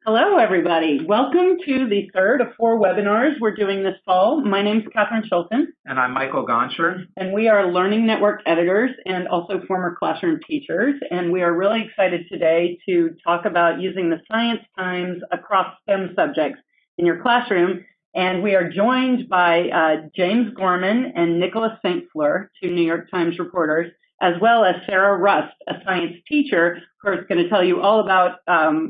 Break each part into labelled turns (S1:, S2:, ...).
S1: Hello, everybody. Welcome to the third of 4 webinars we're doing this fall. My name is Catherine Schulten.
S2: And I'm Michael Gonscher.
S1: And we are Learning Network editors and also former classroom teachers. And we are really excited today to talk about using the Science Times across STEM subjects in your classroom. And we are joined by James Gorman and Nicholas St. Fleur, 2 New York Times reporters, as well as Sara Rust, a science teacher, who is going to tell you all about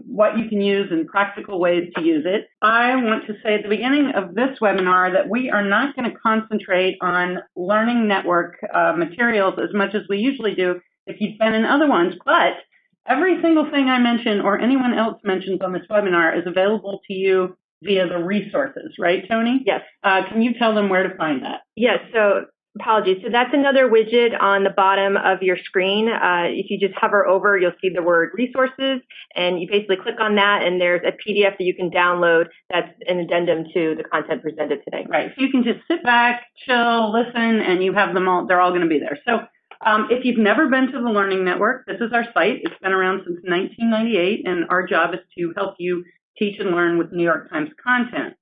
S1: what you can use and practical ways to use it. I want to say at the beginning of this webinar that we are not going to concentrate on learning network materials as much as we usually do if you've been in other ones, but every single thing I mention or anyone else mentions on this webinar is available to you via the resources, right, Tony?
S3: Yes.
S1: Can you tell them where to find that?
S3: Yes, so apologies. So that's another widget on the bottom of your screen. If you just hover over, you'll see the word resources, and you basically click on that, and there's a PDF that you can download that's an addendum to the content presented today.
S1: Right. So you can just sit back, chill, listen, and you have them all. They're all going to be there. So if you've never been to the Learning Network, this is our site. It's been around since 1998, and our job is to help you teach and learn with New York Times content.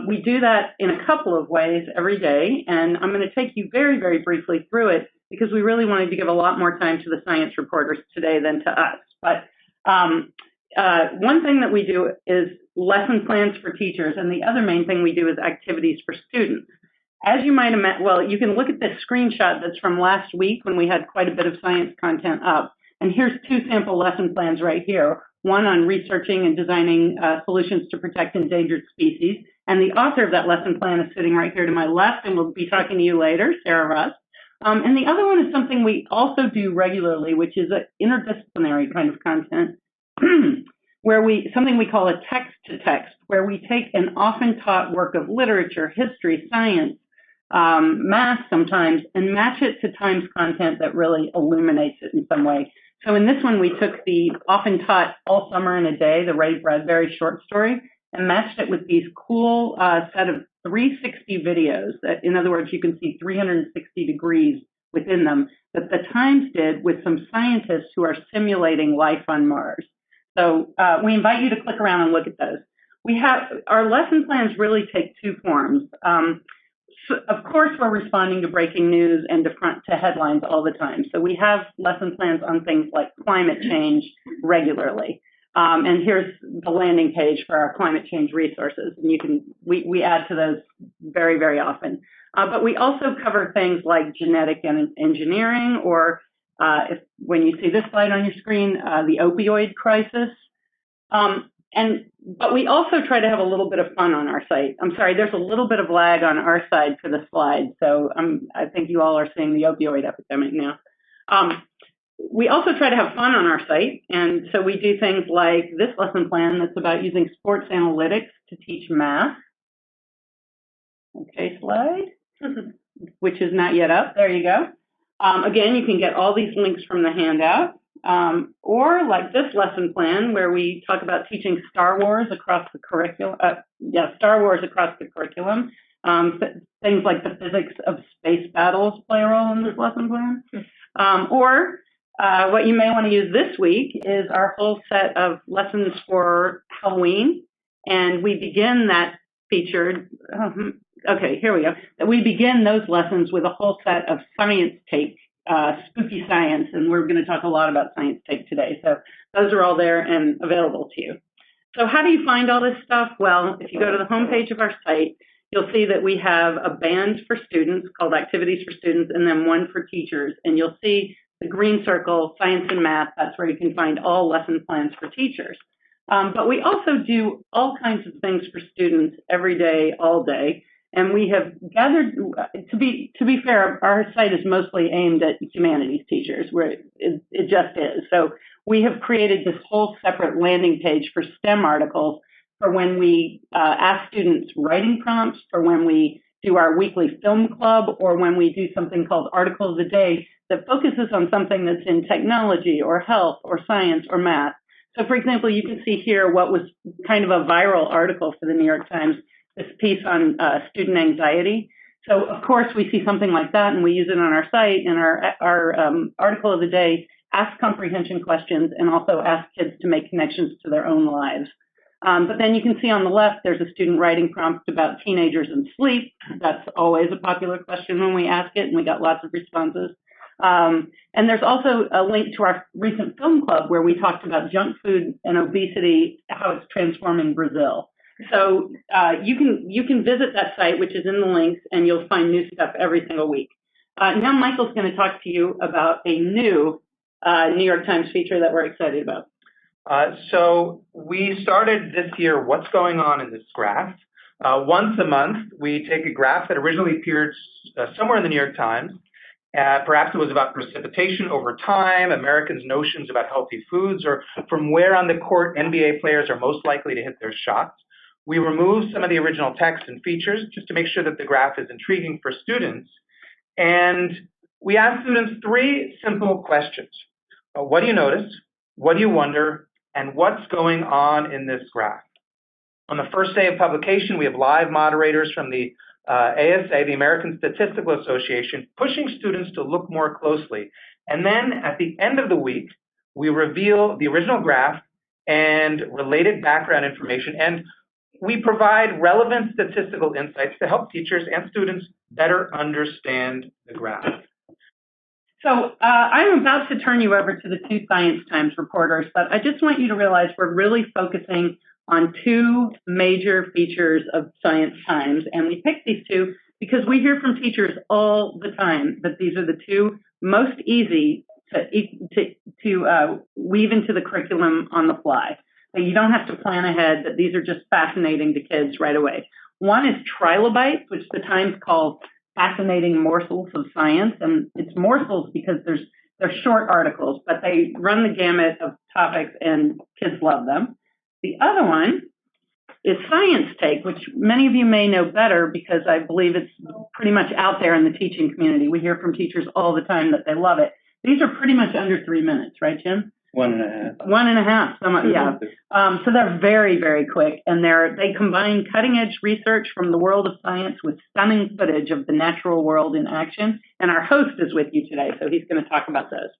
S1: We do that in a couple of ways every day, and I'm going to take you very, very briefly through it because we really wanted to give a lot more time to the science reporters today than to us. But one thing that we do is lesson plans for teachers, and the other main thing we do is activities for students. As you might imagine, well, you can look at this screenshot that's from last week when we had quite a bit of science content up. And here's 2 sample lesson plans right here. One on researching and designing solutions to protect endangered species. And the author of that lesson plan is sitting right here to my left, and we'll be talking to you later, Sara Rust. And the other one is something we also do regularly, which is an interdisciplinary kind of content, where something we call a text-to-text, where we take an often taught work of literature, history, science, math sometimes, and match it to Times content that really illuminates it in some way. So in this one, we took the often taught All Summer in a Day, the Ray Bradbury short story, and matched it with these cool set of 360 videos. That, in other words, you can see 360 degrees within them that the Times did with some scientists who are simulating life on Mars. So we invite you to click around and look at those. Our lesson plans really take 2 forms. So of course, we're responding to breaking news and to headlines all the time. So we have lesson plans on things like climate change regularly. And here's the landing page for our climate change resources. And we add to those very, very often. But we also cover things like genetic engineering, or when you see this slide on your screen, the opioid crisis. But we also try to have a little bit of fun on our site. I'm sorry, there's a little bit of lag on our side for the slide, so I think you all are seeing the opioid epidemic now. We also try to have fun on our site, and so we do things like this lesson plan that's about using sports analytics to teach math. Okay, slide, which is not yet up. There you go. Again, you can get all these links from the handout. Or like this lesson plan where we talk about teaching Star Wars across the curriculum. Star Wars across the curriculum. Things like the physics of space battles play a role in this lesson plan. Or what you may want to use this week is our whole set of lessons for Halloween. And we begin that feature. Okay, here we go. We begin those lessons with a whole set of ScienceTake. Spooky science, and we're going to talk a lot about ScienceTake today. So those are all there and available to you. So how do you find all this stuff? Well, if you go to the homepage of our site, you'll see that we have a band for students called Activities for Students, and then one for teachers. And you'll see the green circle, Science and Math. That's where you can find all lesson plans for teachers. But we also do all kinds of things for students every day, all day. And we have gathered, to be fair, our site is mostly aimed at humanities teachers, where it just is. So we have created this whole separate landing page for STEM articles for when we ask students writing prompts, for when we do our weekly film club, or when we do something called Article of the Day that focuses on something that's in technology or health or science or math. So, for example, you can see here what was kind of a viral article for the New York Times, this piece on student anxiety. So, of course, we see something like that, and we use it on our site. And our article of the day asks comprehension questions and also asks kids to make connections to their own lives. But then you can see on the left, there's a student writing prompt about teenagers and sleep. That's always a popular question when we ask it, and we got lots of responses. And there's also a link to our recent film club where we talked about junk food and obesity, how it's transforming Brazil. So you can visit that site, which is in the links, and you'll find new stuff every single week. Now Michael's going to talk to you about a new New York Times feature that we're excited about.
S2: So we started this year, What's Going On in This Graph. Once a month, we take a graph that originally appeared somewhere in the New York Times. Perhaps it was about precipitation over time, Americans' notions about healthy foods, or from where on the court NBA players are most likely to hit their shots. We remove some of the original text and features just to make sure that the graph is intriguing for students. And we ask students 3 simple questions. What do you notice? What do you wonder? And what's going on in this graph? On the first day of publication, we have live moderators from the ASA, the American Statistical Association, pushing students to look more closely. And then at the end of the week, we reveal the original graph and related background information, and we provide relevant statistical insights to help teachers and students better understand the graph.
S1: So I'm about to turn you over to the 2 Science Times reporters, but I just want you to realize we're really focusing on 2 major features of Science Times, and we picked these 2 because we hear from teachers all the time that these are the 2 most easy to weave into the curriculum on the fly. That you don't have to plan ahead, that these are just fascinating to kids right away. One is Trilobites, which the Times calls fascinating morsels of science, and it's morsels because they're short articles, but they run the gamut of topics and kids love them. The other one is ScienceTake, which many of you may know better because I believe it's pretty much out there in the teaching community. We hear from teachers all the time that they love it. These are pretty much under 3 minutes, right, Jim?
S4: 1.5.
S1: 1.5. Yeah. So they're very, very quick, and they combine cutting-edge research from the world of science with stunning footage of the natural world in action. And our host is with you today, so he's going to talk about those.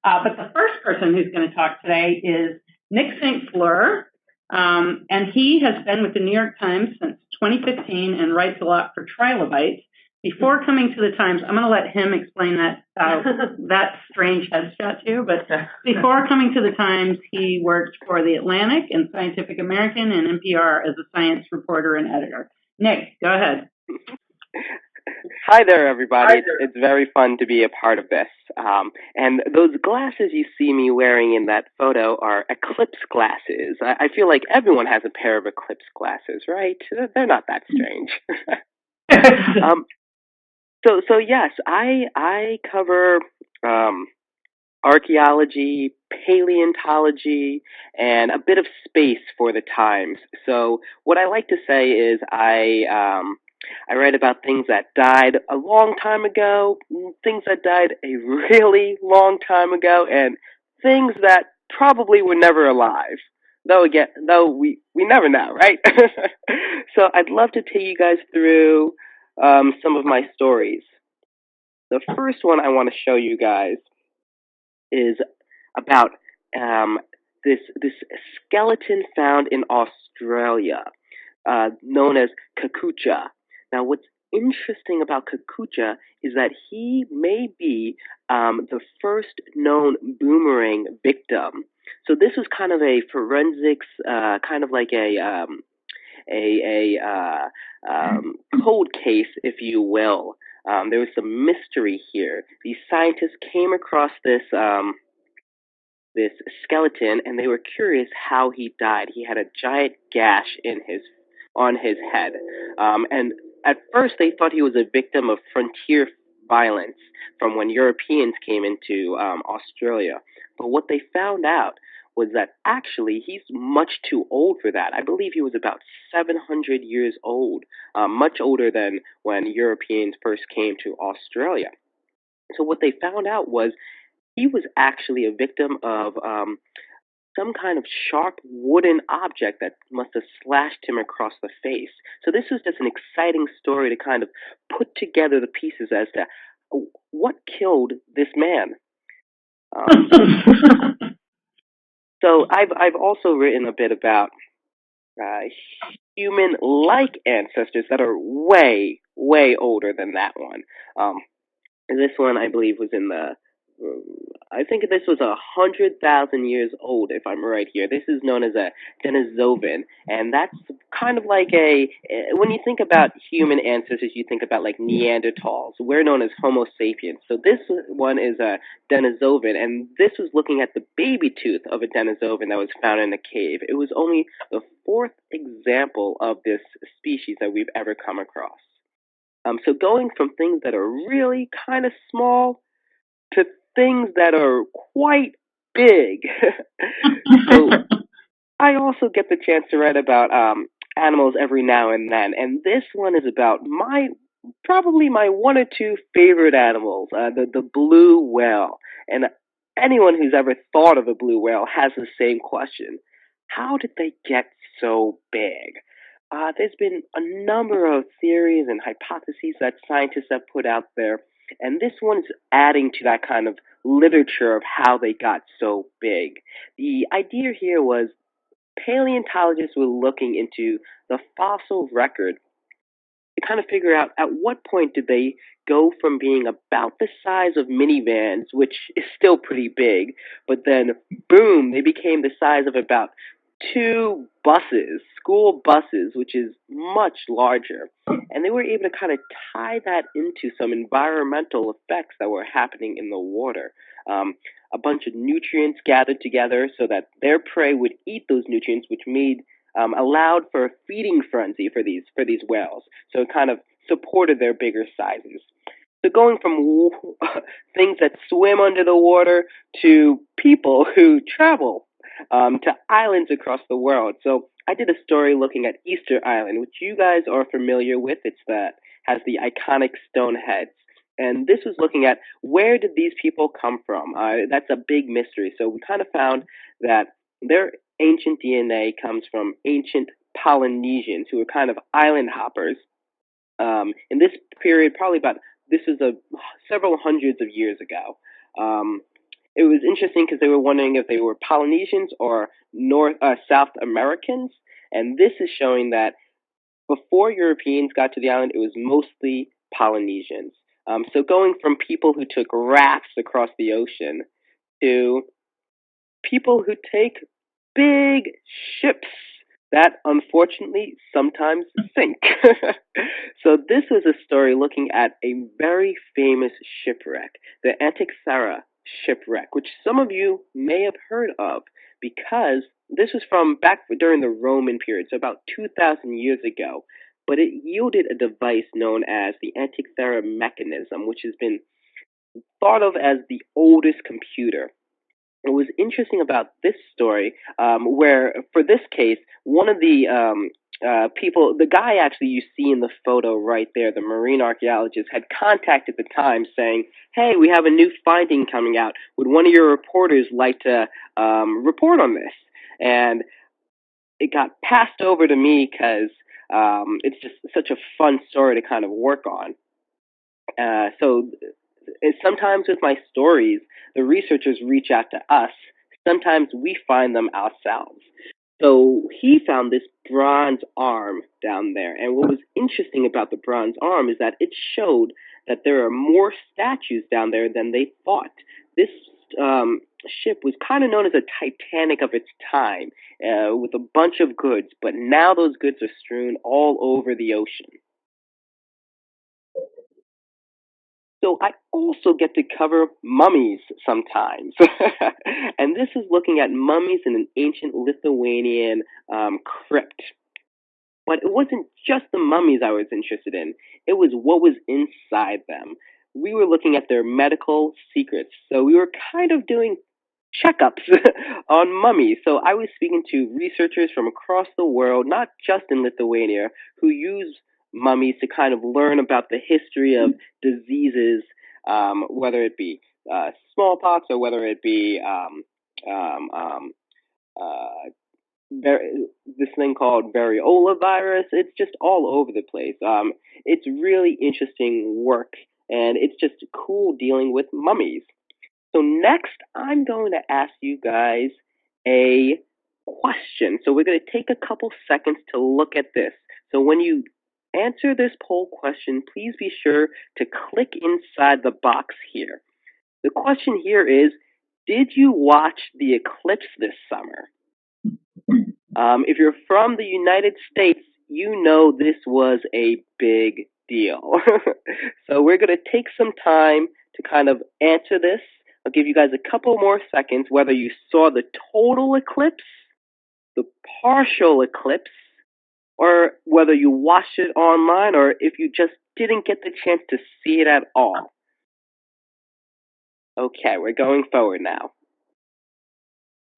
S1: But the first person who's going to talk today is Nick St. Fleur, and he has been with the New York Times since 2015 and writes a lot for Trilobites. Before coming to the Times, I'm going to let him explain that strange headshot to you. But before coming to the Times, he worked for The Atlantic and Scientific American and NPR as a science reporter and editor. Nick, go ahead.
S5: Hi there, everybody. It's very fun to be a part of this. And those glasses you see me wearing in that photo are Eclipse glasses. I feel like everyone has a pair of Eclipse glasses, right? They're not that strange. So yes, I cover archaeology, paleontology, and a bit of space for the Times. So what I like to say is I write about things that died a long time ago, things that died a really long time ago, and things that probably were never alive. Though we never know, right? So I'd love to take you guys through some of my stories. The first one I want to show you guys is about this skeleton found in Australia, known as kakuta. Now, what's interesting about kakuta is that he may be the first known boomerang victim. So this was kind of a forensics, kind of like a cold case, if you will. There was some mystery here. These scientists came across this skeleton, and they were curious how he died. He had a giant gash on his head, and at first they thought he was a victim of frontier violence from when Europeans came into Australia. But what they found out was that actually he's much too old for that. I believe he was about 700 years old, much older than when Europeans first came to Australia. So what they found out was he was actually a victim of some kind of sharp wooden object that must have slashed him across the face. So this was just an exciting story to kind of put together the pieces as to what killed this man. So I've also written a bit about human-like ancestors that are way, way older than that one. This one, I believe, was in the. I think this was 100,000 years old, if I'm right here. This is known as a Denisovan, and that's kind of like a. When you think about human ancestors, you think about like Neanderthals. We're known as Homo sapiens. So this one is a Denisovan, and this was looking at the baby tooth of a Denisovan that was found in a cave. It was only the fourth example of this species that we've ever come across. So going from things that are really kind of small to things that are quite big. So I also get the chance to write about animals every now and then, and this one is about probably my one or two favorite animals, the blue whale. And anyone who's ever thought of a blue whale has the same question: how did they get so big? There's been a number of theories and hypotheses that scientists have put out there, and this one's adding to that kind of literature of how they got so big. The idea here was paleontologists were looking into the fossil record to kind of figure out at what point did they go from being about the size of minivans, which is still pretty big, but then boom, they became the size of about two buses, school buses, which is much larger. And they were able to kind of tie that into some environmental effects that were happening in the water. A bunch of nutrients gathered together so that their prey would eat those nutrients, which allowed for a feeding frenzy for these whales. So it kind of supported their bigger sizes. So going from things that swim under the water to people who travel to islands across the world. So I did a story looking at Easter Island, which you guys are familiar with. Has the iconic stone heads. And this was looking at where did these people come from? That's a big mystery. So we kind of found that their ancient DNA comes from ancient Polynesians who were kind of island hoppers. In this period, this is several hundreds of years ago. It was interesting because they were wondering if they were Polynesians or South Americans, and this is showing that before Europeans got to the island, it was mostly Polynesians. So going from people who took rafts across the ocean to people who take big ships that unfortunately sometimes sink. So this was a story looking at a very famous shipwreck, the Sara shipwreck, which some of you may have heard of because this was from back during the Roman period, so about 2,000 years ago. But it yielded a device known as the Sara mechanism, which has been thought of as the oldest computer. What was interesting about this story, where for this case, one of the people, the guy actually you see in the photo right there, the marine archaeologist, had contacted the Times saying, "Hey, we have a new finding coming out. Would one of your reporters like to report on this?" And it got passed over to me because it's just such a fun story to kind of work on. So sometimes with my stories, the researchers reach out to us. Sometimes we find them ourselves. So he found this bronze arm down there. And what was interesting about the bronze arm is that it showed that there are more statues down there than they thought. This ship was kind of known as a Titanic of its time, with a bunch of goods. But now those goods are strewn all over the ocean. So I also get to cover mummies sometimes. And this is looking at mummies in an ancient Lithuanian crypt. But it wasn't just the mummies I was interested in. It was what was inside them. We were looking at their medical secrets. So we were kind of doing checkups on mummies. So I was speaking to researchers from across the world, not just in Lithuania, who use mummies to kind of learn about the history of diseases, whether it be smallpox or whether it be this thing called variola virus. It's just all over the place. It's really interesting work, and it's just cool dealing with mummies. So next, I'm going to ask you guys a question. So we're going to take a couple seconds to look at this. So when you answer this poll question, please be sure to click inside the box here. The question here is, did you watch the eclipse this summer? If you're from the United States, you know this was a big deal. So we're going to take some time to kind of answer this. I'll give you guys a couple more seconds, whether you saw the total eclipse, the partial eclipse, or whether you watched it online, or if you just didn't get the chance to see it at all. Okay, we're going forward now.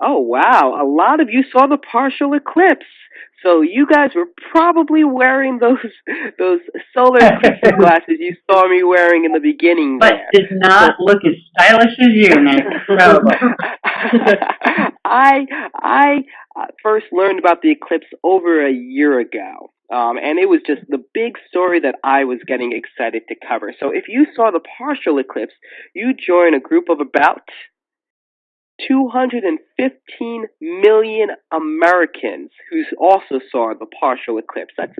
S5: Oh, wow. A lot of you saw the partial eclipse. So you guys were probably wearing those solar eclipse glasses you saw me wearing in the beginning
S1: But
S5: there.
S1: did not look as stylish as you, Nick.
S5: I first learned about the eclipse over a year ago. And it was just the big story that I was getting excited to cover. So if you saw the partial eclipse, you join a group of about 215 million Americans who also saw the partial eclipse. That's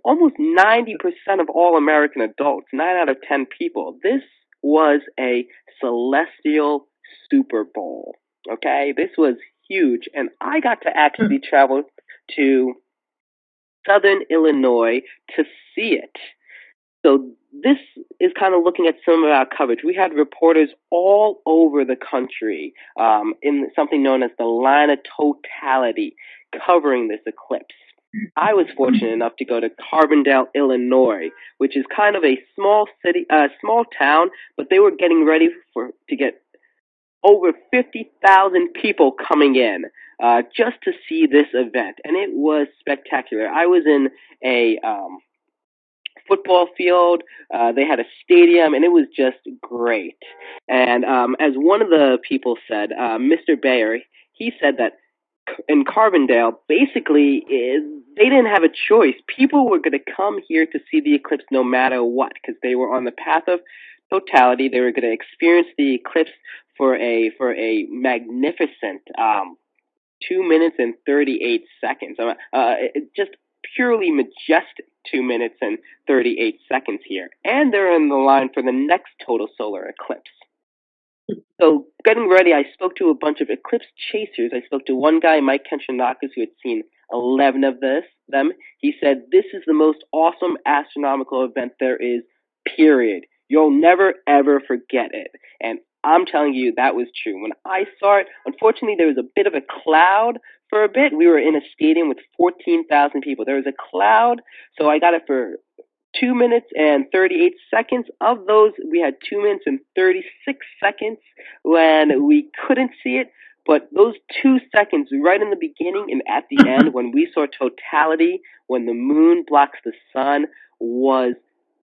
S5: almost 90% of all American adults, 9 out of 10 people. This was a celestial Super Bowl. Okay, this was huge, and I got to actually travel to Southern Illinois to see it. So this is kind of looking at some of our coverage. We had reporters all over the country in something known as the line of totality covering this eclipse. I was fortunate enough to go to Carbondale, Illinois, which is kind of a small city, small town, but they were getting ready to get over 50,000 people coming in just to see this event, and it was spectacular. I was in a football field, they had a stadium, and it was just great. And as one of the people said, Mr. Bayer, he said that in Carbondale, basically, they didn't have a choice. People were going to come here to see the eclipse no matter what, because they were on the path of totality. They were going to experience the eclipse for a magnificent 2 minutes and 38 seconds. Just purely majestic 2 minutes and 38 seconds here. And they're in the line for the next total solar eclipse. So getting ready, I spoke to a bunch of eclipse chasers. I spoke to one guy, Mike Kenchanakis, who had seen 11 of them. He said, this is the most awesome astronomical event there is, period. You'll never, ever forget it. And I'm telling you, that was true. When I saw it, unfortunately, there was a bit of a cloud for a bit. We were in a stadium with 14,000 people. There was a cloud, so I got it for 2 minutes and 38 seconds. Of those, we had 2 minutes and 36 seconds when we couldn't see it. But those 2 seconds right in the beginning and at the end, when we saw totality, when the moon blocks the sun, was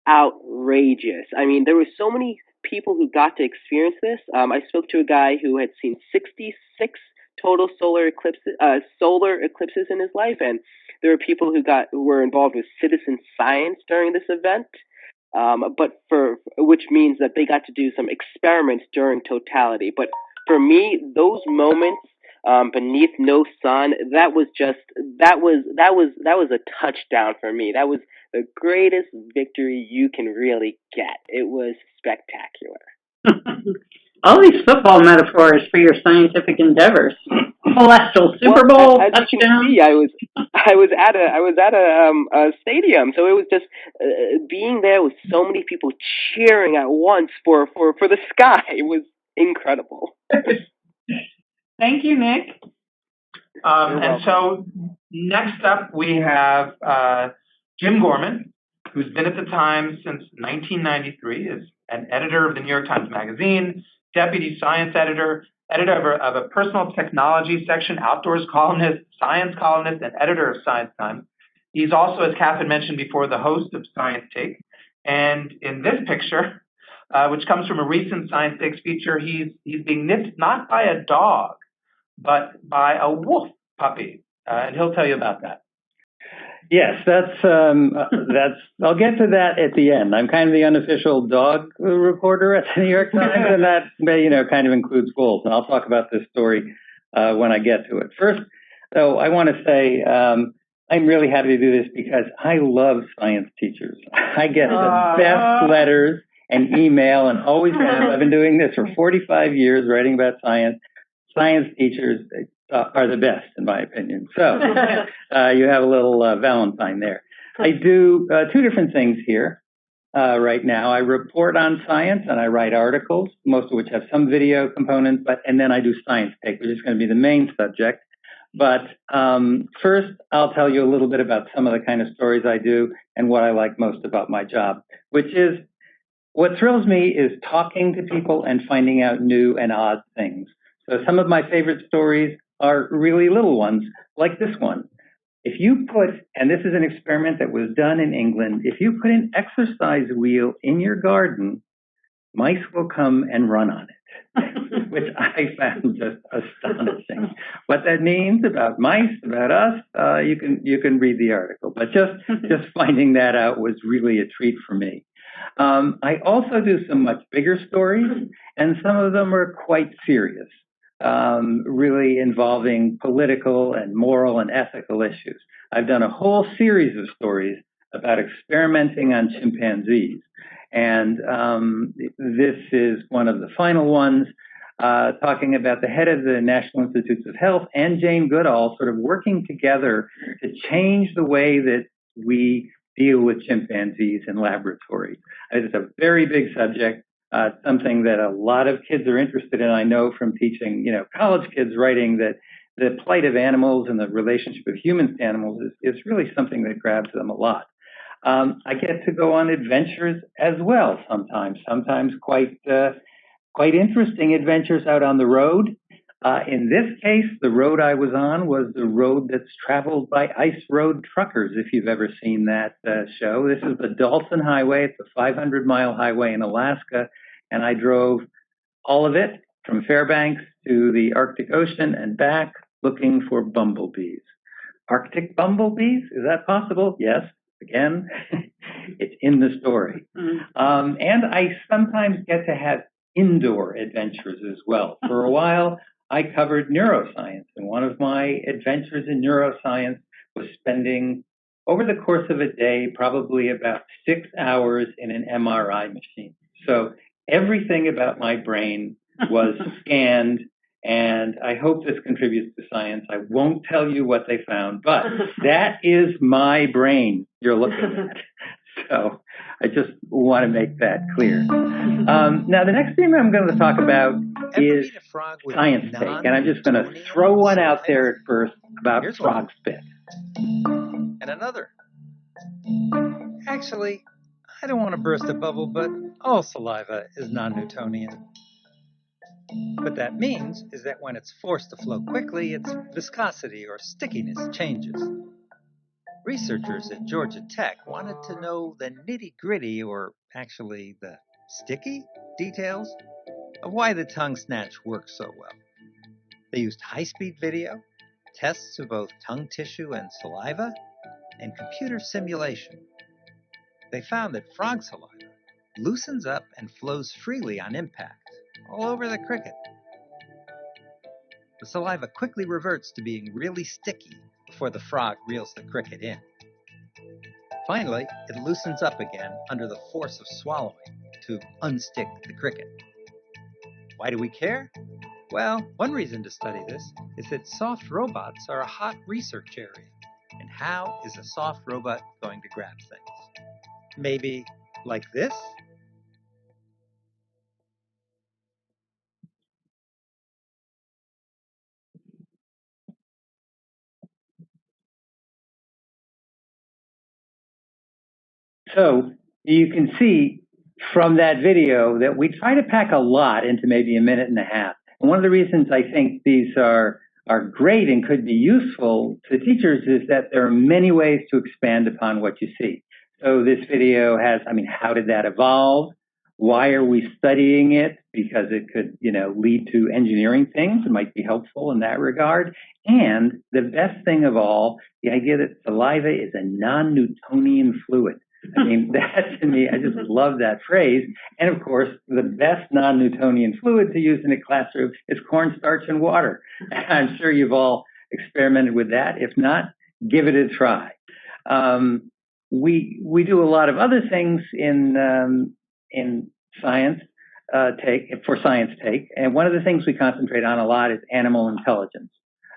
S5: outrageous. I mean, there were so many people who got to experience this. I spoke to a guy who had seen 66 total solar eclipses in his life, and there were people who were involved with citizen science during this event. Which means that they got to do some experiments during totality. But for me, those moments beneath no sun, that was a touchdown for me. That was the greatest victory you can really get. It was spectacular.
S1: All these football metaphors for your scientific endeavors. Celestial Super Bowl
S5: as
S1: touchdown.
S5: You can see, I was at a stadium, so it was just being there with so many people cheering at once for the sky. It was incredible.
S1: Thank you, Nick.
S2: And so next up we have Jim Gorman, who's been at the Times since 1993, is an editor of the New York Times Magazine, deputy science editor of a personal technology section, outdoors columnist, science columnist, and editor of Science Times. He's also, as Catherine mentioned before, the host of ScienceTake. And in this picture, which comes from a recent ScienceTake feature, he's being nipped not by a dog, but by a wolf puppy. And he'll tell you about that.
S4: Yes, that's. I'll get to that at the end. I'm kind of the unofficial dog reporter at the New York Times, and that kind of includes wolves. And I'll talk about this story when I get to it. First, So I want to say I'm really happy to do this because I love science teachers. I get the best letters and email and always have. I've been doing this for 45 years, writing about science. Science teachers are the best, in my opinion. So you have a little Valentine there. I do two different things here. Right now, I report on science and I write articles, most of which have some video components, and then I do ScienceTake, which is going to be the main subject. But first, I'll tell you a little bit about some of the kind of stories I do and what I like most about my job, which is what thrills me is talking to people and finding out new and odd things. So some of my favorite stories are really little ones, like this one. If you put, and this is an experiment that was done in England, if you put an exercise wheel in your garden, mice will come and run on it, which I found just astonishing. What that means about mice, about us, you can read the article. But just finding that out was really a treat for me. I also do some much bigger stories, and some of them are quite serious. Really involving political and moral and ethical issues. I've done a whole series of stories about experimenting on chimpanzees. And this is one of the final ones, talking about the head of the National Institutes of Health and Jane Goodall sort of working together to change the way that we deal with chimpanzees in laboratories. It's a very big subject. Something that a lot of kids are interested in. I know from teaching, college kids writing that the plight of animals and the relationship of humans to animals is really something that grabs them a lot. I get to go on adventures as well sometimes quite interesting adventures out on the road. In this case, the road I was on was the road that's traveled by ice road truckers, if you've ever seen that show. This is the Dalton Highway. It's a 500-mile highway in Alaska, and I drove all of it from Fairbanks to the Arctic Ocean and back looking for bumblebees. Arctic bumblebees? Is that possible? Yes. Again, it's in the story. And I sometimes get to have indoor adventures as well. For a while, I covered neuroscience, and one of my adventures in neuroscience was spending, over the course of a day, probably about 6 hours in an MRI machine. So everything about my brain was scanned, and I hope this contributes to science. I won't tell you what they found, but that is my brain you're looking at. So I just want to make that clear. Now, the next thing I'm going to talk about is ScienceTake, and I'm just going to throw one out there at first about frog spit.
S6: And another. Actually, I don't want to burst a bubble, but all saliva is non-Newtonian. What that means is that when it's forced to flow quickly, its viscosity or stickiness changes. Researchers at Georgia Tech wanted to know the nitty-gritty, or actually the sticky, details of why the tongue snatch works so well. They used high-speed video, tests of both tongue tissue and saliva, and computer simulation. They found that frog saliva loosens up and flows freely on impact, all over the cricket. The saliva quickly reverts to being really sticky before the frog reels the cricket in. Finally, it loosens up again under the force of swallowing to unstick the cricket. Why do we care? Well, one reason to study this is that soft robots are a hot research area. And how is a soft robot going to grab things? Maybe like this?
S4: So you can see from that video that we try to pack a lot into maybe a minute and a half. And one of the reasons I think these are great and could be useful to teachers is that there are many ways to expand upon what you see. So this video has, how did that evolve? Why are we studying it? Because it could, lead to engineering things. It might be helpful in that regard. And the best thing of all, the idea that saliva is a non-Newtonian fluid. That to me, I just love that phrase. And of course, the best non-Newtonian fluid to use in a classroom is cornstarch and water. I'm sure you've all experimented with that. If not, give it a try. We do a lot of other things in science for ScienceTake, and one of the things we concentrate on a lot is animal intelligence.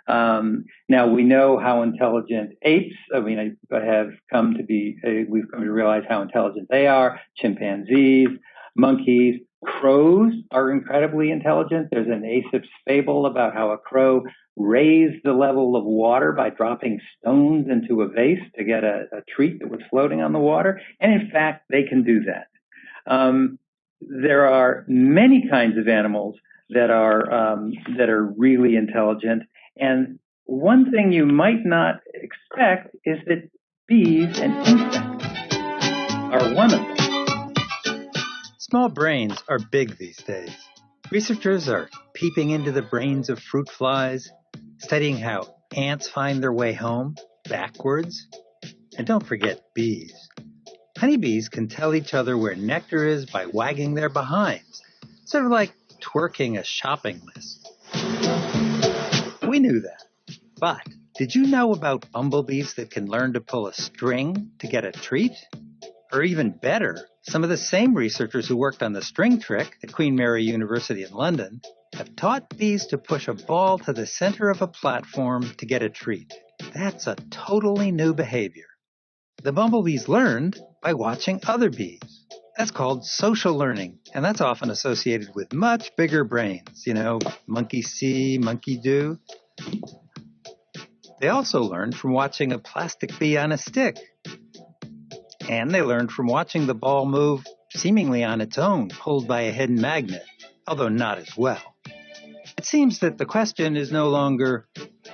S4: Now we know how intelligent apes. We've come to realize how intelligent they are. Chimpanzees, monkeys, crows are incredibly intelligent. There's an Aesop's fable about how a crow raised the level of water by dropping stones into a vase to get a treat that was floating on the water. And in fact, they can do that. There are many kinds of animals that are really intelligent. And one thing you might not expect is that bees and insects are one of them.
S6: Small brains are big these days. Researchers are peeping into the brains of fruit flies, studying how ants find their way home backwards. And don't forget bees. Honeybees can tell each other where nectar is by wagging their behinds, sort of like twerking a shopping list. We knew that. But did you know about bumblebees that can learn to pull a string to get a treat? Or even better, some of the same researchers who worked on the string trick at Queen Mary University in London have taught bees to push a ball to the center of a platform to get a treat. That's a totally new behavior. The bumblebees learned by watching other bees. That's called social learning, and that's often associated with much bigger brains. Monkey see, monkey do. They also learned from watching a plastic bee on a stick. And they learned from watching the ball move seemingly on its own, pulled by a hidden magnet, although not as well. It seems that the question is no longer,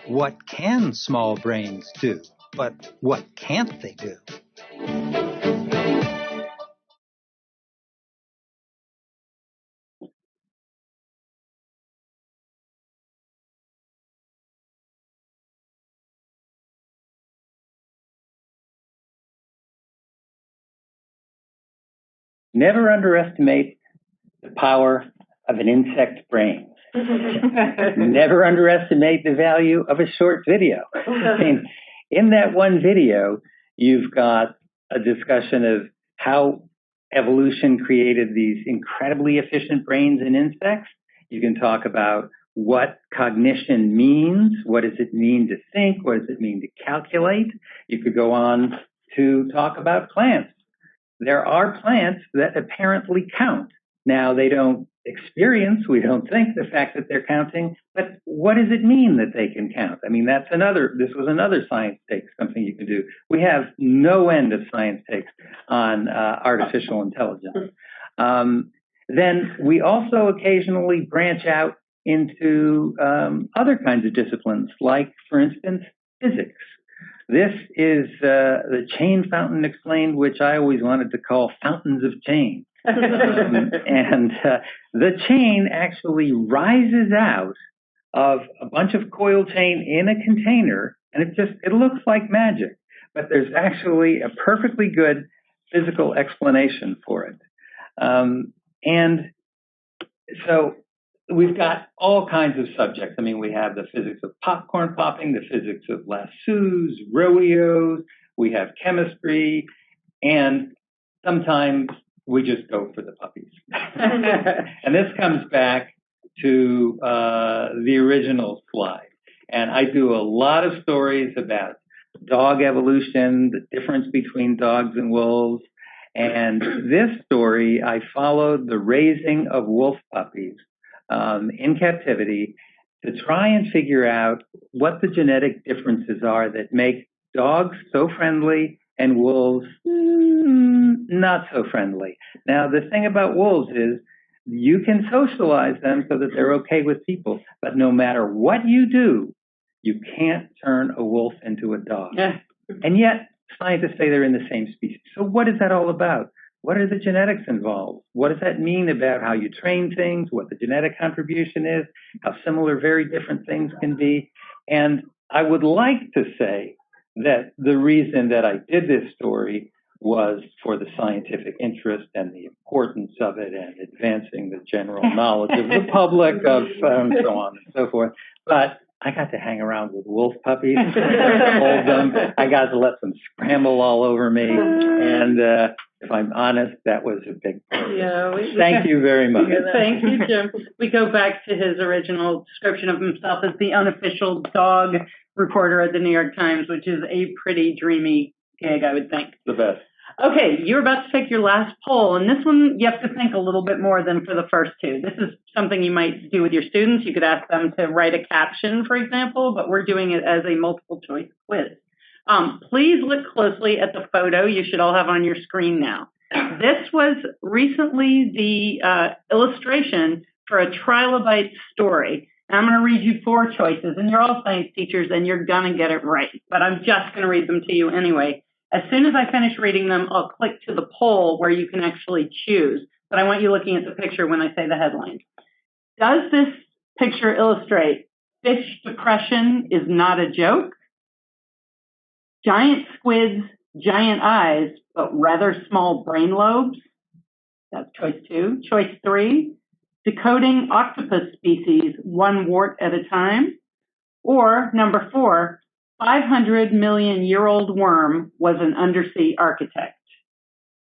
S6: what can small brains do, but what can't they do?
S4: Never underestimate the power of an insect brain. Never underestimate the value of a short video. In that one video, you've got a discussion of how evolution created these incredibly efficient brains in insects. You can talk about what cognition means. What does it mean to think? What does it mean to calculate? You could go on to talk about plants. There are plants that apparently count. Now, they don't experience, we don't think, the fact that they're counting, but what does it mean that they can count? This was another ScienceTake, something you can do. We have no end of ScienceTakes on artificial intelligence. Then we also occasionally branch out into other kinds of disciplines, like, for instance, physics. This is the chain fountain explained, which I always wanted to call fountains of change. And the chain actually rises out of a bunch of coil chain in a container, and it looks like magic. But there's actually a perfectly good physical explanation for it. And so we've got all kinds of subjects. We have the physics of popcorn popping, the physics of lassos, rodeos, we have chemistry, and sometimes we just go for the puppies. And this comes back to the original slide. And I do a lot of stories about dog evolution, the difference between dogs and wolves. And this story, I followed the raising of wolf puppies in captivity to try and figure out what the genetic differences are that make dogs so friendly and wolves not so friendly. Now, the thing about wolves is you can socialize them so that they're okay with people, but no matter what you do, you can't turn a wolf into a dog. Yeah. And yet, scientists say they're in the same species. So what is that all about? What are the genetics involved? What does that mean about how you train things, what the genetic contribution is, how similar very different things can be? And I would like to say that the reason that I did this story was for the scientific interest and the importance of it and advancing the general knowledge of the public of so on and so forth. But I got to hang around with wolf puppies, hold them. I got to let them scramble all over me. And if I'm honest, that was a big part.
S1: Yeah,
S4: Thank you very much.
S1: Thank you, Jim. We go back to his original description of himself as the unofficial dog reporter at the New York Times, which is a pretty dreamy gig, I would think.
S4: The best.
S1: Okay, you're about to take your last poll, and this one you have to think a little bit more than for the first two. This is something you might do with your students. You could ask them to write a caption, for example, but we're doing it as a multiple choice quiz. Please look closely at the photo you should all have on your screen now. This was recently the illustration for a Trilobite story. And I'm going to read you 4 choices, and you're all science teachers, and you're going to get it right. But I'm just going to read them to you anyway. As soon as I finish reading them, I'll click to the poll where you can actually choose. But I want you looking at the picture when I say the headline. Does this picture illustrate fish depression is not a joke? Giant squids, giant eyes, but rather small brain lobes? That's choice 2. Choice 3, decoding octopus species one wart at a time? Or number 4, 500-million-year-old worm was an undersea architect.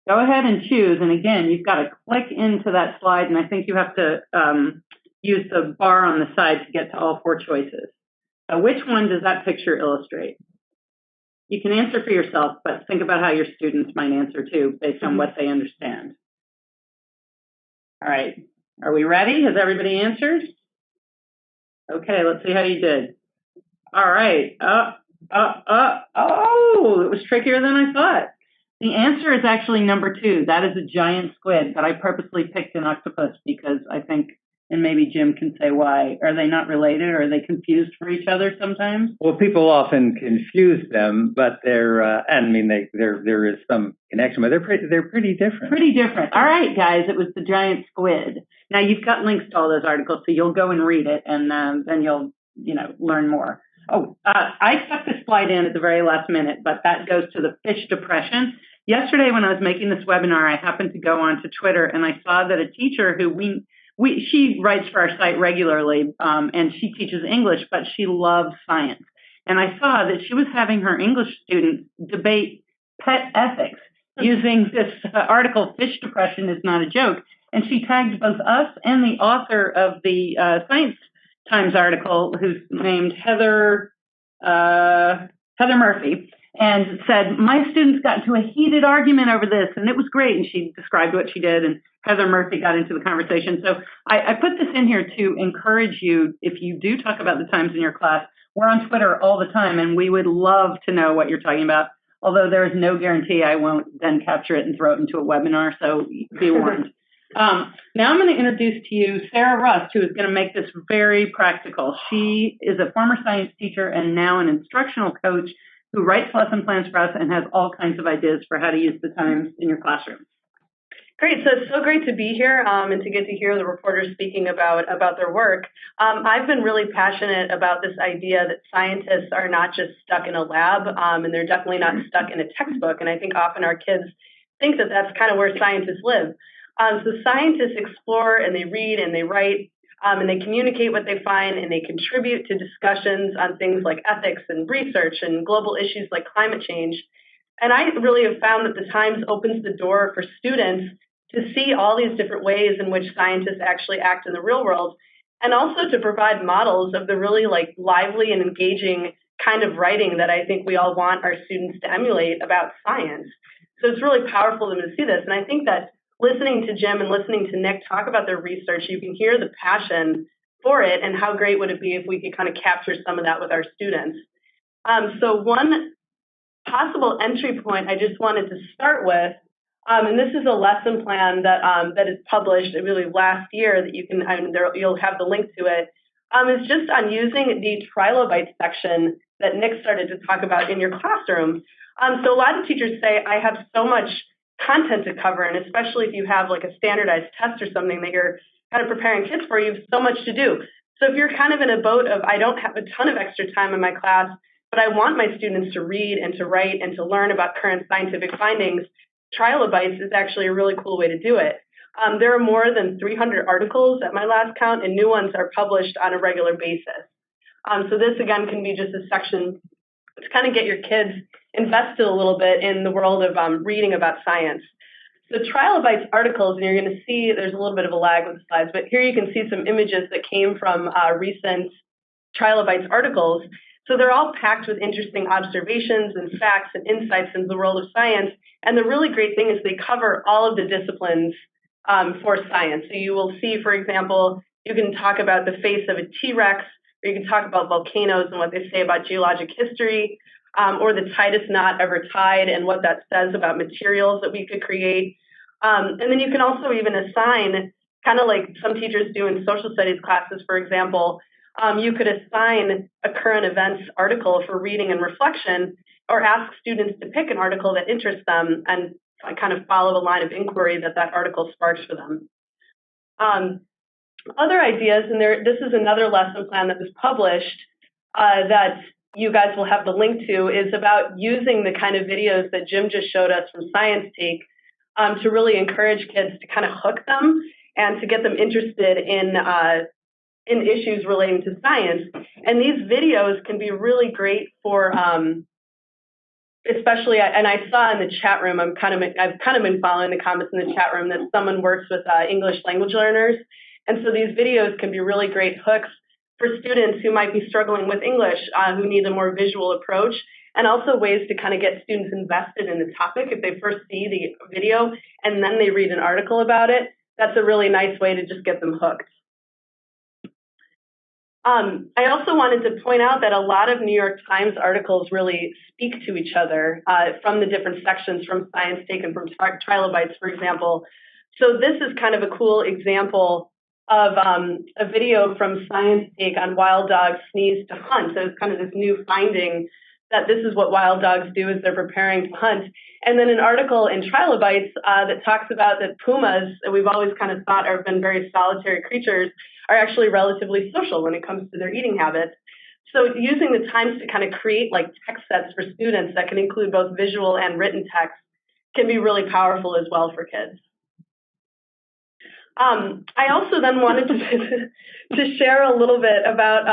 S1: Go ahead and choose. And again, you've got to click into that slide, and I think you have to use the bar on the side to get to all 4 choices. So which one does that picture illustrate? You can answer for yourself, but think about how your students might answer too, based on what they understand. All right. Are we ready? Has everybody answered? Okay, let's see how you did. All right. Oh, it was trickier than I thought. The answer is actually number 2. That is a giant squid, but I purposely picked an octopus because I think, and maybe Jim can say why, are they not related? Or are they confused for each other sometimes?
S4: Well, people often confuse them, but there is some connection, but they're pretty different.
S1: Pretty different. All right, guys, it was the giant squid. Now you've got links to all those articles, so you'll go and read it, and then you'll learn more. Oh, I stuck this slide in at the very last minute, but that goes to the fish depression. Yesterday, when I was making this webinar, I happened to go onto Twitter, and I saw that a teacher who she writes for our site regularly, and she teaches English, but she loves science. And I saw that she was having her English students debate pet ethics using this article, Fish Depression is Not a Joke. And she tagged both us and the author of the Science Times article, who's named Heather Murphy, and said, my students got into a heated argument over this, and it was great. And she described what she did, and Heather Murphy got into the conversation. So I put this in here to encourage you, if you do talk about the Times in your class, we're on Twitter all the time, and we would love to know what you're talking about, although there is no guarantee I won't then capture it and throw it into a webinar, so be warned. Now I'm going to introduce to you Sara Rust, who is going to make this very practical. She is a former science teacher and now an instructional coach who writes lesson plans for us and has all kinds of ideas for how to use the Times in your classroom.
S7: Great. So it's so great to be here and to get to hear the reporters speaking about their work. I've been really passionate about this idea that scientists are not just stuck in a lab, and they're definitely not stuck in a textbook. And I think often our kids think that that's kind of where scientists live. So scientists explore and they read and they write and they communicate what they find and they contribute to discussions on things like ethics and research and global issues like climate change. And I really have found that the Times opens the door for students to see all these different ways in which scientists actually act in the real world, and also to provide models of the really lively and engaging kind of writing that I think we all want our students to emulate about science. So it's really powerful to see this. And I think that listening to Jim and listening to Nick talk about their research, you can hear the passion for it, and how great would it be if we could kind of capture some of that with our students. So one possible entry point I just wanted to start with, and this is a lesson plan that is published, really last year, that you can, you'll have the link to it, is just on using the Trilobites section that Nick started to talk about in your classroom. So a lot of teachers say, I have so much content to cover, and especially if you have like a standardized test or something that you're kind of preparing kids for, you have so much to do. So if you're kind of in a boat of, I don't have a ton of extra time in my class, but I want my students to read and to write and to learn about current scientific findings, Trilobites is actually a really cool way to do it. There are more than 300 articles at my last count, and new ones are published on a regular basis. So this, again, can be just a section to kind of get your kids invested a little bit in the world of reading about science. So Trilobites articles, and you're going to see there's a little bit of a lag with the slides, but here you can see some images that came from recent Trilobites articles. So they're all packed with interesting observations and facts and insights into the world of science. And the really great thing is they cover all of the disciplines for science. So you will see, for example, you can talk about the face of a T-Rex, or you can talk about volcanoes and what they say about geologic history, or the tightest knot ever tied and what that says about materials that we could create. And then you can also even assign, kind of like some teachers do in social studies classes, for example, you could assign a current events article for reading and reflection, or ask students to pick an article that interests them and kind of follow the line of inquiry that that article sparks for them. Other ideas, and this is another lesson plan that was published that you guys will have the link to, is about using the kind of videos that Jim just showed us from ScienceTake to really encourage kids to kind of hook them and to get them interested in issues relating to science. And these videos can be really great for, especially, and I saw in the chat room, I've kind of been following the comments in the chat room that someone works with English language learners. And so these videos can be really great hooks for students who might be struggling with English, who need a more visual approach, and also ways to kind of get students invested in the topic. If they first see the video and then they read an article about it, that's a really nice way to just get them hooked. I also wanted to point out that a lot of New York Times articles really speak to each other from the different sections, from ScienceTake and from Trilobites, for example. So this is kind of a cool example of a video from ScienceTake on wild dogs sneeze to hunt. So it's kind of this new finding that this is what wild dogs do as they're preparing to hunt. And then an article in Trilobites that talks about that pumas, that we've always kind of thought have been very solitary creatures, are actually relatively social when it comes to their eating habits. So using the times to kind of create like text sets for students that can include both visual and written text can be really powerful as well for kids. I also then wanted to share a little bit about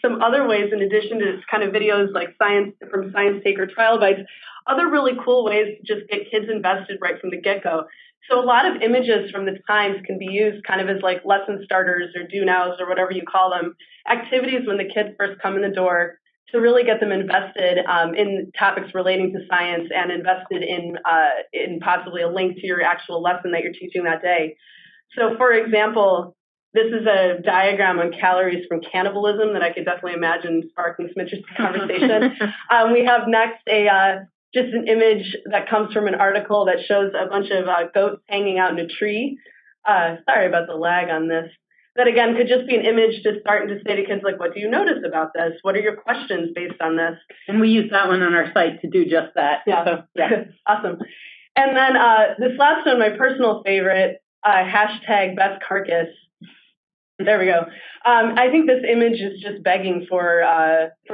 S7: some other ways, in addition to kind of videos like from ScienceTake or Trilobites, other really cool ways to just get kids invested right from the get-go. So a lot of images from the Times can be used kind of as like lesson starters or do-nows or whatever you call them, activities when the kids first come in the door to really get them invested in topics relating to science and invested in possibly a link to your actual lesson that you're teaching that day. So, for example, this is a diagram on calories from cannibalism that I could definitely imagine sparking some interesting conversation. We have next just an image that comes from an article that shows a bunch of goats hanging out in a tree. Sorry about the lag on this. That, again, could just be an image just starting to say to kids, like, what do you notice about this? What are your questions based on this?
S1: And we use that one on our site to do just that.
S7: Yeah,
S1: so, yeah.
S7: Awesome. And then this last one, my personal favorite, hashtag best carcass. There we go. I think this image is just begging for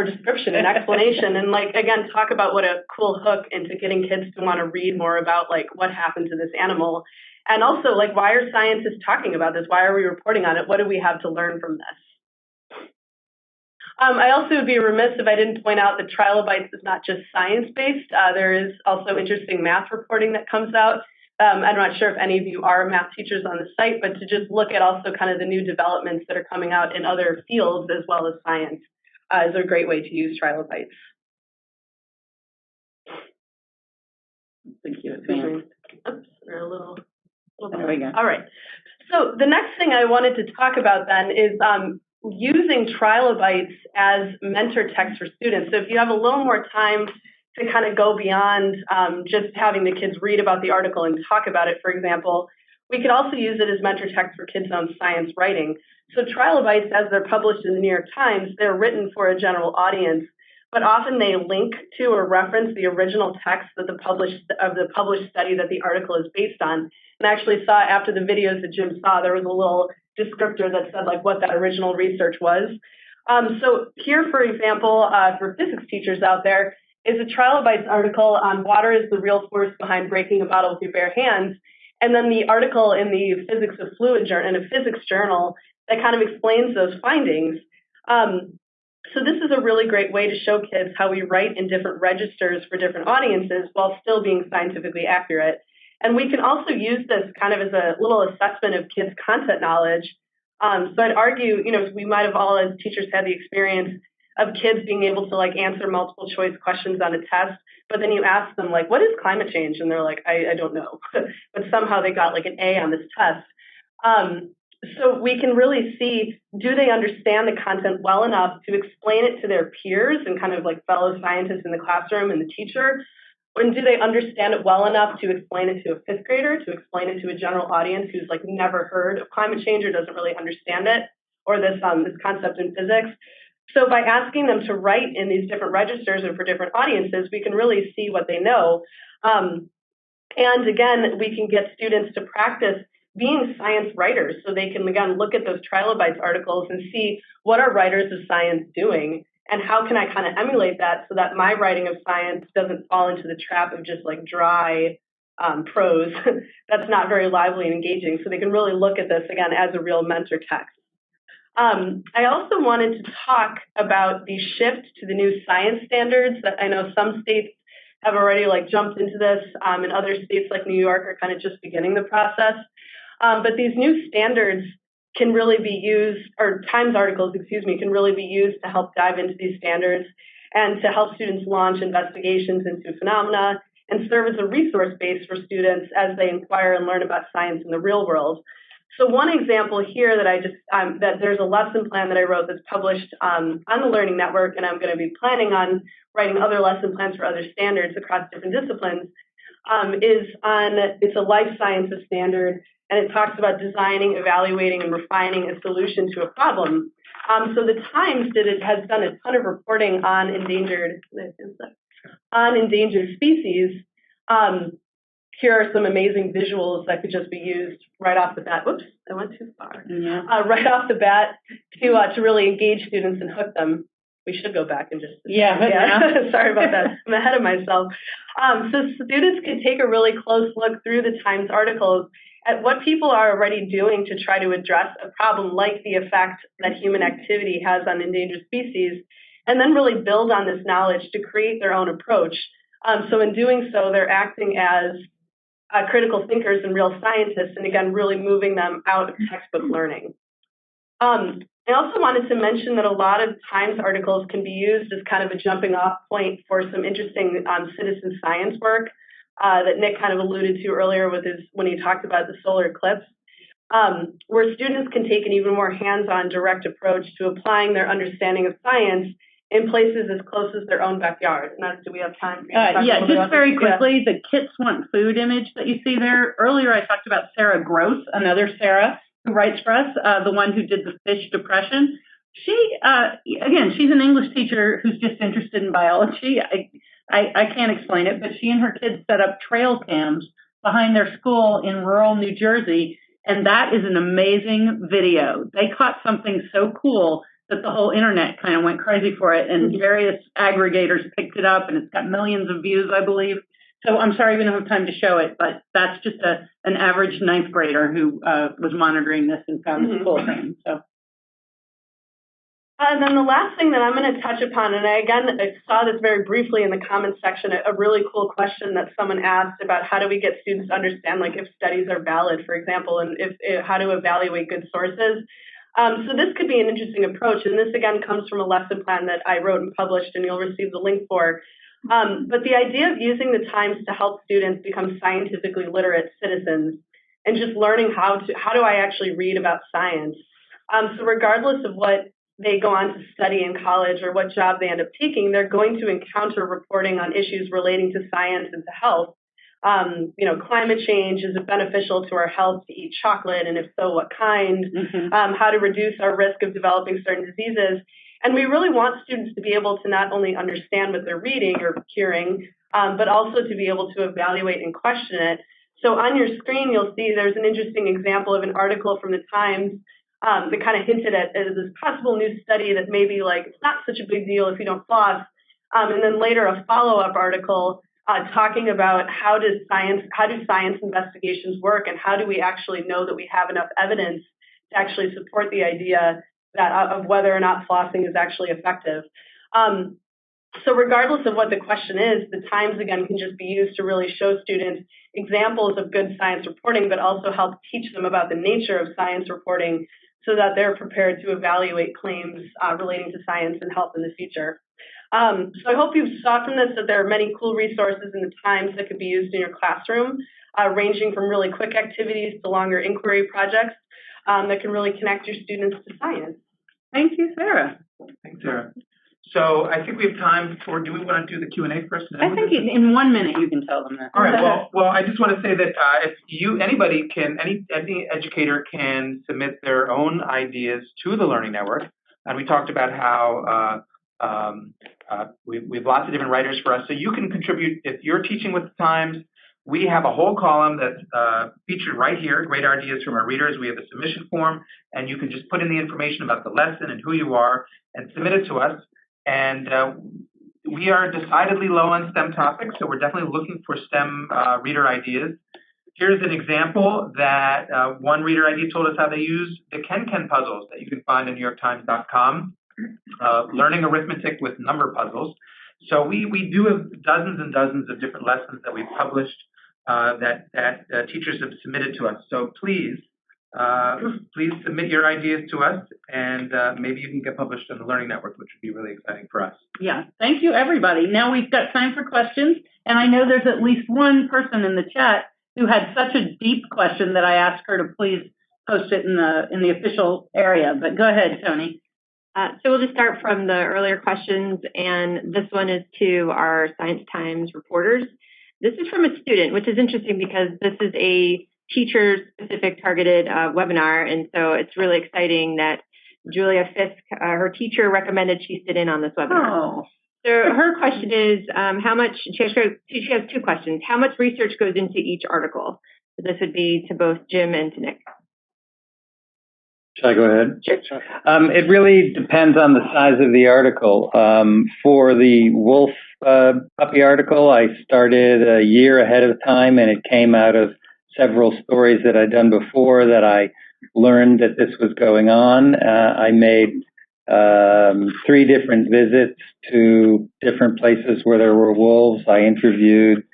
S7: description and explanation, and like again, talk about what a cool hook into getting kids to want to read more about like what happened to this animal, and also like why are scientists talking about this? Why are we reporting on it? What do we have to learn from this? I also would be remiss if I didn't point out that Trilobites is not just science-based. There is also interesting math reporting that comes out. I'm not sure if any of you are math teachers on the site, but to just look at also kind of the new developments that are coming out in other fields as well as science is a great way to use Trilobites.
S1: Thank you.
S7: Oops, we're a little
S1: there we go.
S7: All right. So the next thing I wanted to talk about then is using Trilobites as mentor text for students. So if you have a little more time to kind of go beyond just having the kids read about the article and talk about it, for example, we could also use it as mentor text for kids on science writing. So Trilobites, as they're published in the New York Times, they're written for a general audience, but often they link to or reference the original text that the published study that the article is based on. And I actually saw after the videos that Jim saw, there was a little descriptor that said like what that original research was. So here, for example, for physics teachers out there, is a Trilobites article on water is the real force behind breaking a bottle with your bare hands. And then the article in the Physics of Fluid journal, in a physics journal, that kind of explains those findings. So this is a really great way to show kids how we write in different registers for different audiences while still being scientifically accurate. And we can also use this kind of as a little assessment of kids' content knowledge. So I'd argue, we might have all as teachers had the experience of kids being able to answer multiple choice questions on a test, but then you ask them what is climate change? And they're like, I don't know. But somehow they got an A on this test. So we can really see, do they understand the content well enough to explain it to their peers and kind of fellow scientists in the classroom and the teacher? And do they understand it well enough to explain it to a fifth grader, to explain it to a general audience who's never heard of climate change or doesn't really understand it, or this concept in physics? So by asking them to write in these different registers and for different audiences, we can really see what they know. And again, we can get students to practice being science writers, so they can, again, look at those Trilobites articles and see what are writers of science doing, and how can I kind of emulate that so that my writing of science doesn't fall into the trap of just dry prose that's not very lively and engaging. So they can really look at this, again, as a real mentor text. I also wanted to talk about the shift to the new science standards that I know some states have already jumped into this, and other states like New York are kind of just beginning the process. But these new standards can really be used, or Times articles, can really be used to help dive into these standards and to help students launch investigations into phenomena and serve as a resource base for students as they inquire and learn about science in the real world. So one example here that that there's a lesson plan that I wrote that's published on the Learning Network, and I'm going to be planning on writing other lesson plans for other standards across different disciplines, it's a life sciences standard, and it talks about designing, evaluating, and refining a solution to a problem. So the Times has done a ton of reporting on endangered species. Here are some amazing visuals that could just be used right off the bat. Whoops, I went too far. Yeah. Right off the bat to really engage students and hook them. We should go back and just... Yeah. Sorry about that. I'm ahead of myself. So students can take a really close look through the Times articles at what people are already doing to try to address a problem like the effect that human activity has on endangered species, and then really build on this knowledge to create their own approach. So in doing so, they're acting as critical thinkers and real scientists, and again, really moving them out of textbook learning. I also wanted to mention that a lot of Times articles can be used as kind of a jumping off point for some interesting citizen science work that Nick kind of alluded to earlier when he talked about the solar eclipse, where students can take an even more hands-on direct approach to applying their understanding of science in places as close as their own backyard. And do we have time?
S1: Yeah, just very quickly, the Kits Want Food image that you see there. Earlier I talked about Sara Rust, another Sara who writes for us, the one who did the fish depression. Again, she's an English teacher who's just interested in biology. I can't explain it, but she and her kids set up trail cams behind their school in rural New Jersey, and that is an amazing video. They caught something so cool that the whole internet kind of went crazy for it, and various aggregators picked it up, and it's got millions of views, I believe. So I'm sorry we don't have time to show it, but that's just an average ninth grader who was monitoring this and found this cool thing. So.
S7: And then the last thing that I'm going to touch upon, and I saw this very briefly in the comments section, a really cool question that someone asked about how do we get students to understand, if studies are valid, for example, and how to evaluate good sources. So this could be an interesting approach, and this again comes from a lesson plan that I wrote and published, and you'll receive the link for. But the idea of using the Times to help students become scientifically literate citizens and just learning how do I actually read about science. So regardless of what they go on to study in college or what job they end up taking, they're going to encounter reporting on issues relating to science and to health. Climate change, is it beneficial to our health to eat chocolate? And if so, what kind? How to reduce our risk of developing certain diseases. And we really want students to be able to not only understand what they're reading or hearing, but also to be able to evaluate and question it. So on your screen, you'll see there's an interesting example of an article from the Times that kind of hinted at this possible new study that maybe it's not such a big deal if you don't floss. And then later a follow-up article talking about how do science investigations work, and how do we actually know that we have enough evidence to actually support the idea of whether or not flossing is actually effective. So regardless of what the question is, the Times, again, can just be used to really show students examples of good science reporting, but also help teach them about the nature of science reporting so that they're prepared to evaluate claims relating to science and health in the future. So I hope you saw from this that there are many cool resources in the Times that could be used in your classroom, ranging from really quick activities to longer inquiry projects that can really connect your students to science.
S1: Thank you, Sarah.
S2: Thanks, Sarah. So I think we have time for, do we want to do the Q&A first?
S1: I think in 1 minute you can tell them that.
S2: All right, well, I just want to say that if anybody can, any educator can submit their own ideas to the Learning Network. And we talked about how we have lots of different writers for us. So you can contribute if you're teaching with the Times. We have a whole column that's featured right here, great ideas from our readers. We have a submission form, and you can just put in the information about the lesson and who you are and submit it to us. And we are decidedly low on STEM topics, so we're definitely looking for STEM reader ideas. Here's an example that one reader ID told us how they use the Ken puzzles that you can find on NewYorkTimes.com, learning arithmetic with number puzzles. So we do have dozens and dozens of different lessons that we've published that teachers have submitted to us. So please submit your ideas to us, and maybe you can get published on the Learning Network, which would be really exciting for us.
S1: Yeah, thank you, everybody. Now we've got time for questions, and I know there's at least one person in the chat who had such a deep question that I asked her to please post it in the official area. But go ahead, Tony.
S3: So we'll just start from the earlier questions, and this one is to our Science Times reporters. This is from a student, which is interesting because this is a teacher-specific targeted webinar, and so it's really exciting that Julia Fisk, her teacher, recommended she sit in on this webinar.
S1: Oh.
S3: So her question is, how much, she has two questions. How much research goes into each article? So this would be to both Jim and to Nick.
S4: Should I go ahead?
S3: Sure.
S4: It really depends on the size of the article. For the wolf puppy article, I started a year ahead of time, and it came out of several stories that I'd done before that I learned that this was going on. I made 3 different visits to different places where there were wolves. I interviewed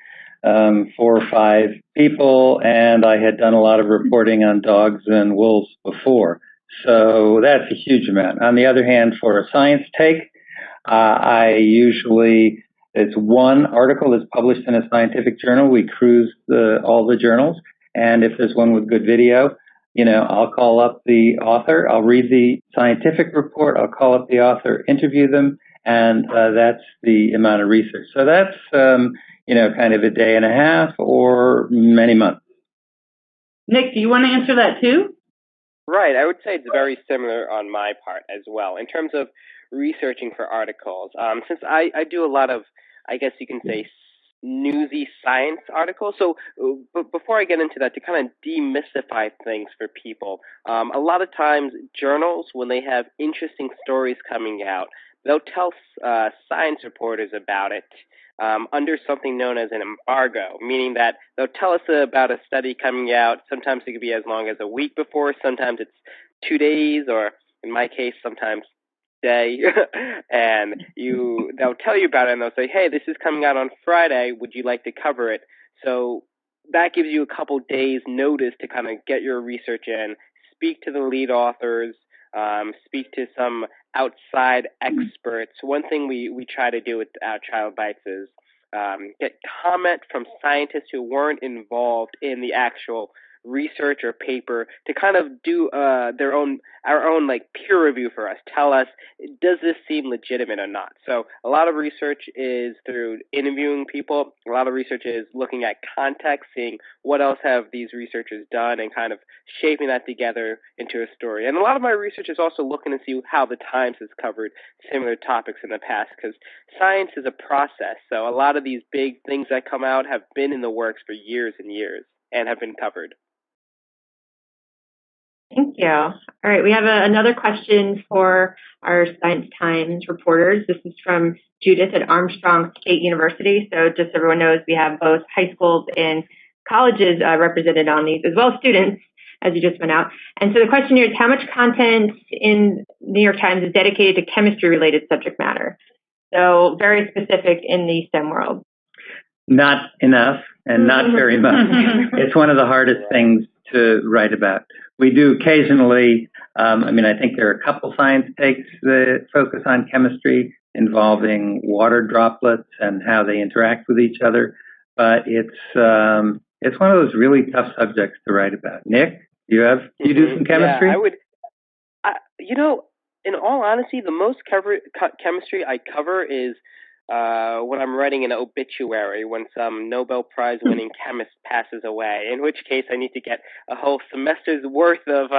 S4: 4 or 5 people, and I had done a lot of reporting on dogs and wolves before. So that's a huge amount. On the other hand, for a ScienceTake, it's one article that's published in a scientific journal. We cruise all the journals. And if there's one with good video, I'll call up the author, I'll read the scientific report, I'll call up the author, interview them, and that's the amount of research. So that's, kind of a day and a half or many months.
S1: Nick, do you want to answer that too?
S5: Right. I would say it's very similar on my part as well. In terms of researching for articles, since I do a lot of, I guess you can say, newsy science articles. So before I get into that, to kind of demystify things for people, a lot of times journals, when they have interesting stories coming out, they'll tell science reporters about it under something known as an embargo, meaning that they'll tell us about a study coming out. Sometimes it could be as long as a week before. Sometimes it's 2 days, or in my case, sometimes day, and they'll tell you about it, and they'll say, hey, this is coming out on Friday, would you like to cover it? So that gives you a couple days notice to kind of get your research in, speak to the lead authors, speak to some outside experts. One thing we try to do with our TrialAdvice is get comment from scientists who weren't involved in the actual research or paper to kind of do our own like peer review for us. Tell us, does this seem legitimate or not? So a lot of research is through interviewing people. A lot of research is looking at context, seeing what else have these researchers done, and kind of shaping that together into a story. And a lot of my research is also looking to see how the Times has covered similar topics in the past, because science is a process. So a lot of these big things that come out have been in the works for years and years and have been covered.
S3: Thank you. All right, we have another question for our Science Times reporters. This is from Judith at Armstrong State University. So just so everyone knows, we have both high schools and colleges represented on these, as well as students. as you just went out. And so the question here is, how much content in New York Times is dedicated to chemistry-related subject matter? So very specific in the STEM world. Not enough, and not very much. It's one of the hardest things to write about. We do occasionally, I think there are a couple science takes that focus on chemistry involving water droplets and how they interact with each other, but it's one of those really tough subjects to write about. Nick, you do some chemistry?
S5: Yeah, in all honesty, the most chemistry I cover is when I'm writing an obituary when some Nobel Prize winning chemist passes away, in which case I need to get a whole semester's worth of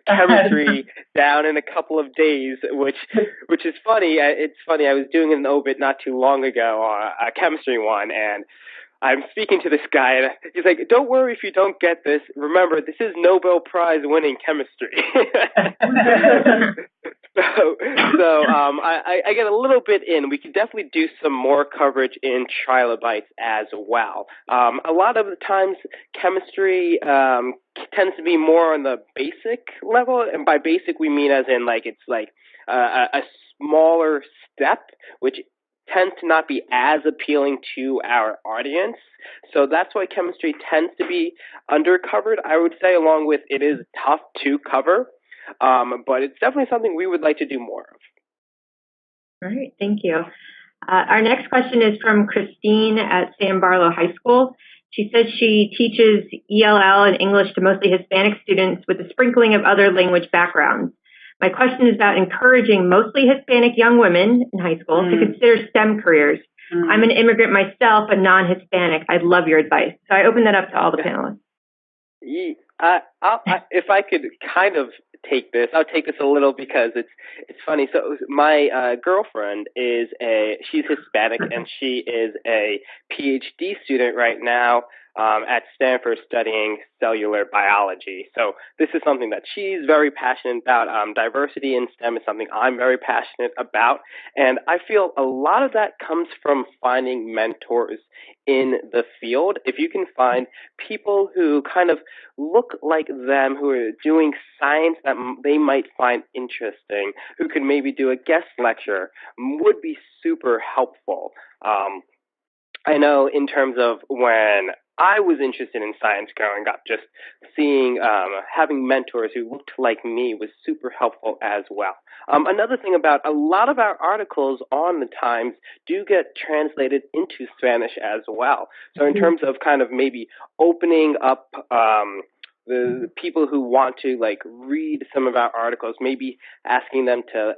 S5: chemistry down in a couple of days, which is funny. It's funny, I was doing an obit not too long ago, a chemistry one, and I'm speaking to this guy, and he's like, "Don't worry if you don't get this. Remember, this is Nobel Prize winning chemistry." I get a little bit in. We could definitely do some more coverage in TrialAdvice as well. A lot of the times, chemistry tends to be more on the basic level, and by basic we mean as in it's a smaller step, which tends to not be as appealing to our audience. So that's why chemistry tends to be undercovered, I would say, along with it is tough to cover. But it's definitely something we would like to do more of.
S3: All right, thank you. Our next question is from Christine at Sam Barlow High School. She says she teaches ELL and English to mostly Hispanic students with a sprinkling of other language backgrounds. My question is about encouraging mostly Hispanic young women in high school to consider STEM careers. I'm an immigrant myself, but non-Hispanic. I'd love your advice. So I open that up to all the panelists.
S5: If I could kind of take this, I'll take this a little because it's funny. So my girlfriend she's Hispanic and she is a PhD student right now at Stanford studying cellular biology. So this is something that she's very passionate about. Diversity in STEM is something I'm very passionate about. And I feel a lot of that comes from finding mentors in the field. If you can find people who kind of look like them, who are doing science that they might find interesting, who could maybe do a guest lecture, would be super helpful. I know in terms of when I was interested in science growing up, just seeing, having mentors who looked like me was super helpful as well. Another thing about a lot of our articles on the Times do get translated into Spanish as well. So in terms of kind of maybe opening up the people who want to read some of our articles, maybe asking them to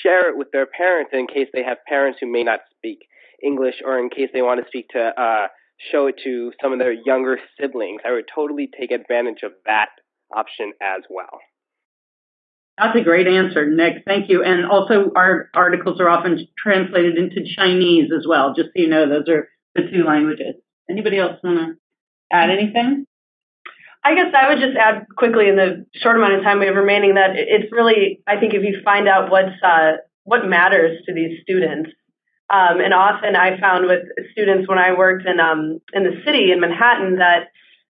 S5: share it with their parents in case they have parents who may not speak English, or in case they want to speak to show it to some of their younger siblings. I would totally take advantage of that option as well.
S1: That's a great answer, Nick. Thank you. And also, our articles are often translated into Chinese as well, just so you know, those are the two languages. Anybody else want to add anything?
S7: I guess I would just add quickly in the short amount of time we have remaining that it's really, I think if you find out what matters to these students, and often I found with students when I worked in the city in Manhattan that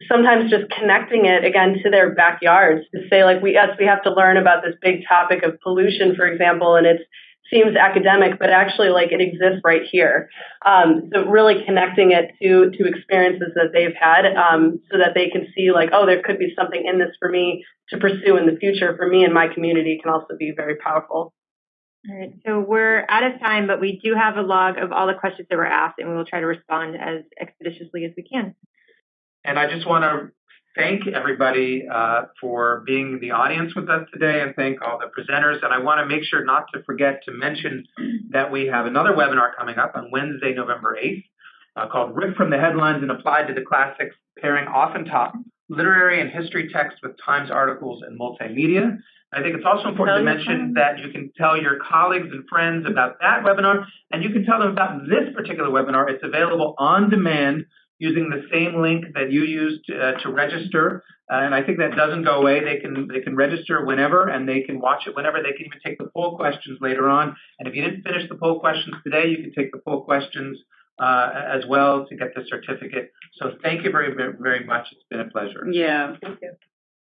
S7: sometimes just connecting it again to their backyards to say we have to learn about this big topic of pollution, for example, and it seems academic, but actually it exists right here. So really connecting it to experiences that they've had, so that they can see there could be something in this for me to pursue in the future for me and my community can also be very powerful.
S3: All right, so we're out of time, but we do have a log of all the questions that were asked, and we will try to respond as expeditiously as we can.
S2: And I just want to thank everybody for being the audience with us today, and thank all the presenters. And I want to make sure not to forget to mention that we have another webinar coming up on Wednesday, November 8th, called Ripped from the Headlines and Applied to the Classics, pairing off-and-top literary and history text with Times articles and multimedia. I think it's also important to mention that you can tell your colleagues and friends about that webinar, and you can tell them about this particular webinar. It's available on demand using the same link that you used to register, and I think that doesn't go away. They can register whenever, and they can watch it whenever. They can even take the poll questions later on, and if you didn't finish the poll questions today, you can take the poll questions as well to get the certificate. So thank you very, very much. It's been a pleasure.
S1: Yeah, thank you.